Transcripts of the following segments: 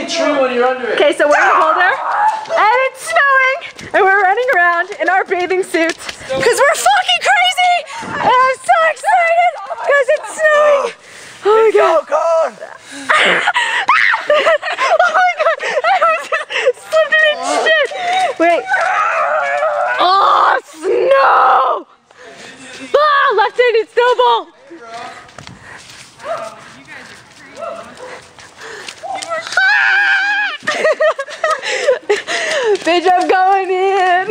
a tree when you're under it. Okay, so we're in Boulder, and it's snowing, and we're running around in our bathing suits, because we're fucking crazy! And I'm so excited, because it's snowing! Oh my god. So cold. Oh my god, I was just slipping in shit! Wait. Oh, snow! Ah, left-handed snowball! Bitch, I'm going in!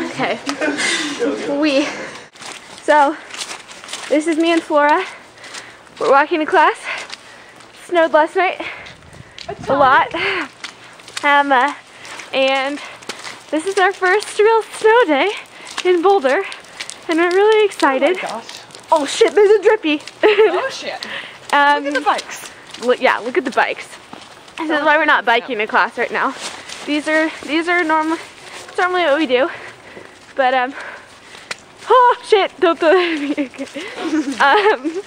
Okay. So, this is me and Flora. We're walking to class. It snowed last night. A lot. And this is our first real snow day in Boulder. And we're really excited. Oh my gosh. Oh shit, there's a drippy. Oh shit. Look at the bikes. Yeah, look at the bikes. This is why we're not biking in class right now. These are normally what we do. But oh shit, don't throw that at me.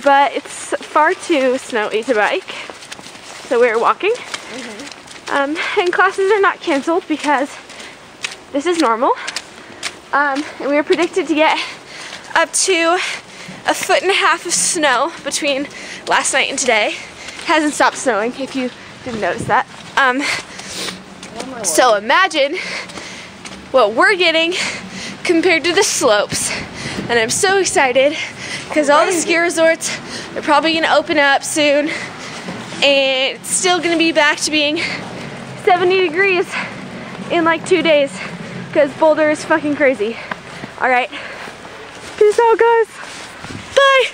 But it's far too snowy to bike, so we're walking. And classes are not canceled because this is normal. And we were predicted to get up to 1.5 feet of snow between last night and today. It hasn't stopped snowing, if you didn't notice that. So imagine what we're getting compared to the slopes. And I'm so excited because all the ski resorts are probably gonna open up soon. And it's still gonna be back to being 70 degrees in like 2 days because Boulder is fucking crazy. All right, peace out guys, bye.